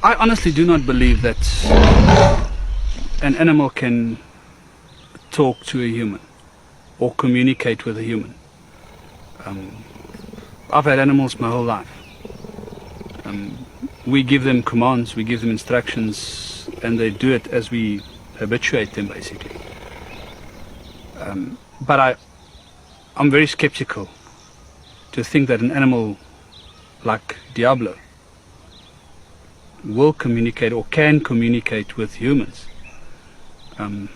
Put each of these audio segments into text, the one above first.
I honestly do not believe that an animal can talk to a human or communicate with a human. I've had animals my whole life. We give them commands, we give them instructions, and they do it as we habituate them, basically. But I'm very skeptical to think that an animal like Diablo will communicate or can communicate with humans. I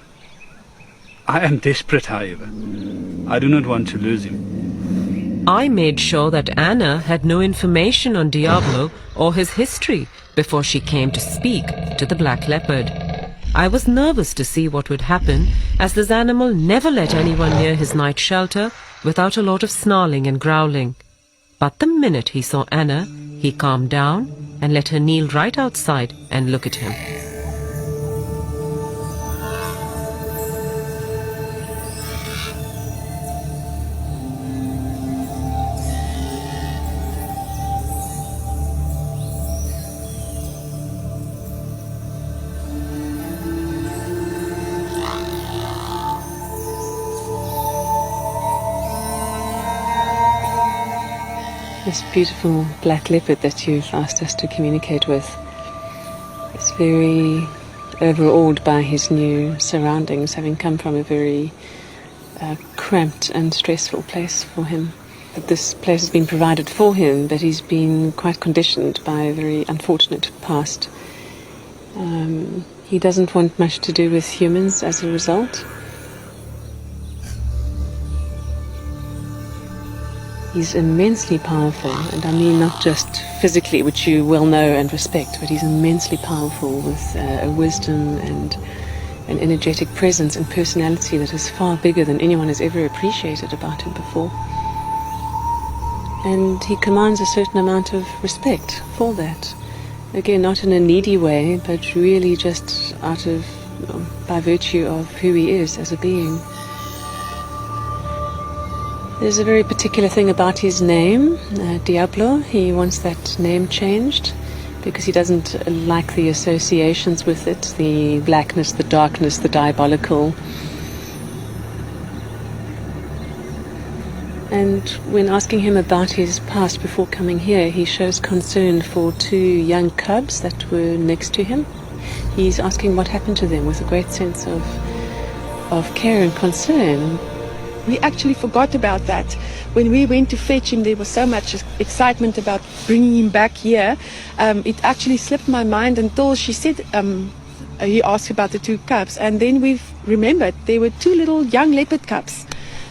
am desperate, however. I do not want to lose him. I made sure that Anna had no information on Diablo or his history before she came to speak to the black leopard. I was nervous to see what would happen, as this animal never let anyone near his night shelter without a lot of snarling and growling. But the minute he saw Anna, he calmed down and let her kneel right outside and look at him. This beautiful black leopard that you've asked us to communicate with is very overawed by his new surroundings, having come from a very cramped and stressful place for him. That this place has been provided for him, but he's been quite conditioned by a very unfortunate past. He doesn't want much to do with humans as a result. He's immensely powerful, and I mean not just physically, which you well know and respect, but he's immensely powerful with a wisdom and an energetic presence and personality that is far bigger than anyone has ever appreciated about him before. And he commands a certain amount of respect for that. Again, not in a needy way, but really just out of, by virtue of who he is as a being. There's a very particular thing about his name, Diablo. He wants that name changed because he doesn't like the associations with it, the blackness, the darkness, the diabolical. And when asking him about his past before coming here, he shows concern for two young cubs that were next to him. He's asking what happened to them with a great sense of care and concern. We actually forgot about that. When we went to fetch him, there was so much excitement about bringing him back here. It actually slipped my mind until she said, he asked about the two cubs. And then we've remembered there were two little young leopard cubs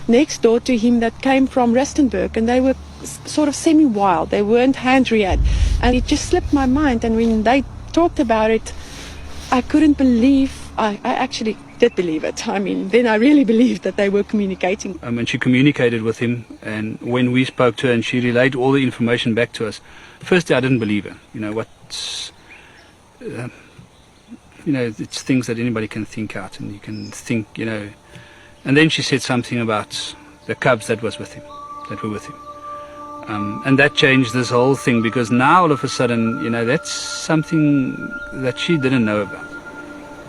next door to him that came from Rustenburg. And they were sort of semi-wild. They weren't hand-reared. And it just slipped my mind. And when they talked about it, I couldn't believe, I actually did believe it. I mean, then I really believed that they were communicating. And she communicated with him, and when we spoke to her and she relayed all the information back to us, firstly I didn't believe her. It's things that anybody can think out, and you can think, And then she said something about the cubs that were with him. And that changed this whole thing, because now all of a sudden, that's something that she didn't know about.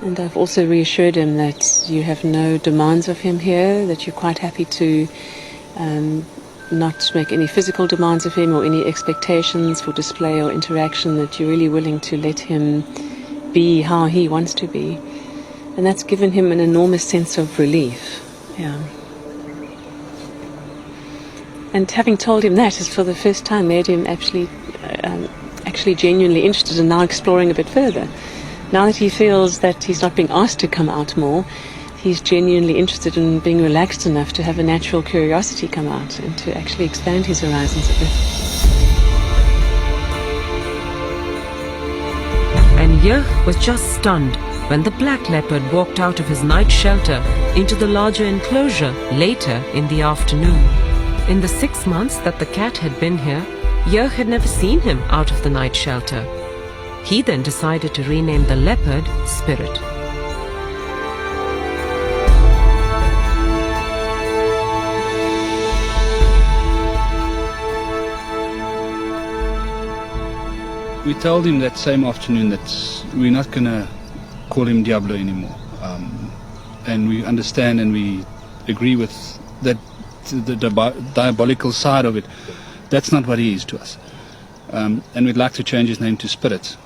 And I've also reassured him that you have no demands of him here, that you're quite happy to not make any physical demands of him or any expectations for display or interaction, that you're really willing to let him be how he wants to be. And that's given him an enormous sense of relief. Yeah. And having told him that has for the first time made him actually genuinely interested and now exploring a bit further. Now that he feels that he's not being asked to come out more, he's genuinely interested in being relaxed enough to have a natural curiosity come out and to actually expand his horizons a bit. And Jurg was just stunned when the black leopard walked out of his night shelter into the larger enclosure later in the afternoon. In the 6 months that the cat had been here, Jurg had never seen him out of the night shelter. He then decided to rename the leopard Spirit. we told him that same afternoon that we're not going to call him Diablo anymore. And we understand and we agree with that the diabolical side of it. That's not what he is to us. And we'd like to change his name to Spirit.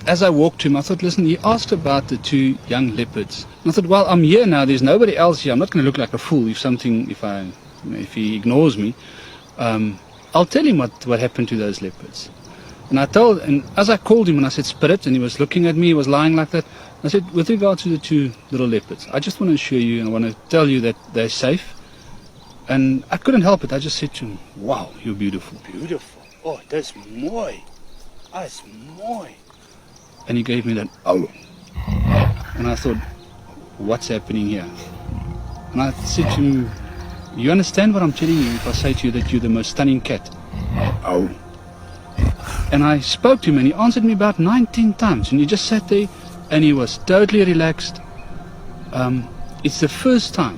As I walked to him, I thought, listen, he asked about the 2 young leopards. And I thought, well, I'm here now. There's nobody else here. I'm not going to look like a fool if he ignores me. I'll tell him what happened to those leopards. And as I called him and I said, Spirit, and he was looking at me, he was lying like that. I said, with regard to the 2 little leopards, I just want to assure you and I want to tell you that they're safe. And I couldn't help it. I just said to him, wow, you're beautiful. Beautiful. Oh, that's mooi. That's mooi. And he gave me that, oh. And I thought, what's happening here? And I said to him, you understand what I'm telling you if I say to you that you're the most stunning cat? Oh. And I spoke to him and he answered me about 19 times. And he just sat there and he was totally relaxed. It's the first time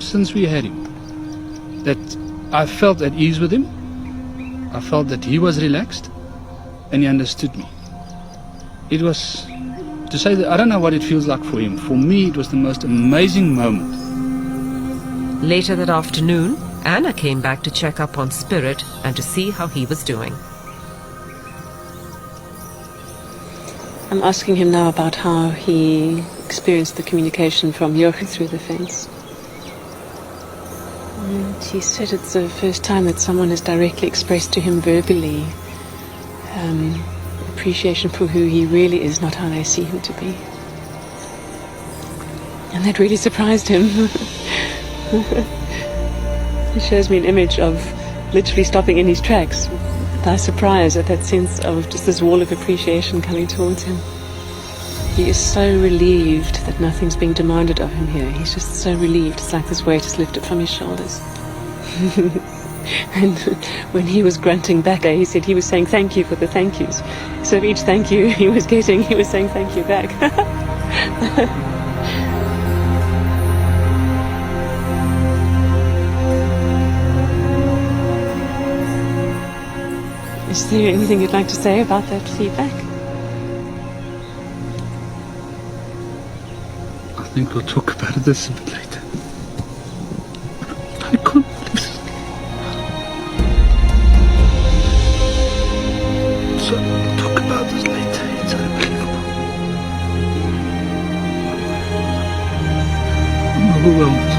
since we had him that I felt at ease with him. I felt that he was relaxed and he understood me. It was, to say that I don't know what it feels like for him. For me, it was the most amazing moment. Later that afternoon, Anna came back to check up on Spirit and to see how he was doing. I'm asking him now about how he experienced the communication from Jochen through the fence. And he said it's the first time that someone has directly expressed to him verbally appreciation for who he really is, not how they see him to be. And that really surprised him. He shows me an image of literally stopping in his tracks by surprise at that sense of just this wall of appreciation coming towards him. He is so relieved that nothing's being demanded of him here. He's just so relieved. It's like this weight is lifted from his shoulders. And when he was grunting back, he said he was saying thank you for the thank yous. So each thank you he was getting, he was saying thank you back. Is there anything you'd like to say about that feedback? I think we'll talk about this a bit later. I can't believe this. So we'll talk about this later. It's unbelievable. I'm overwhelmed.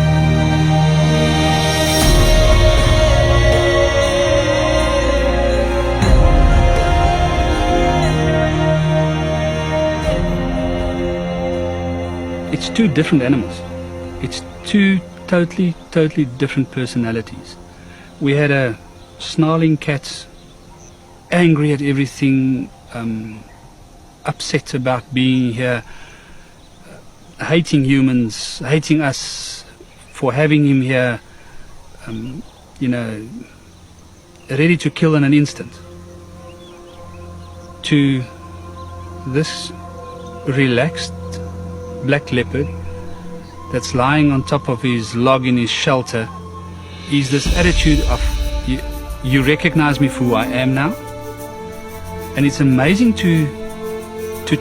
It's 2 different animals. It's 2 totally different personalities. We had a snarling cat, angry at everything, upset about being here, hating humans, hating us for having him here, ready to kill in an instant. To this relaxed black leopard that's lying on top of his log in his shelter is this attitude of you recognize me for who I am now. And it's amazing to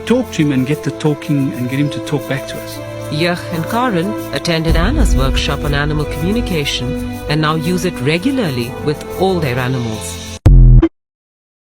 talk to him and get the talking and get him to talk back to us. Yach and Karen attended Anna's workshop on animal communication and now use it regularly with all their animals.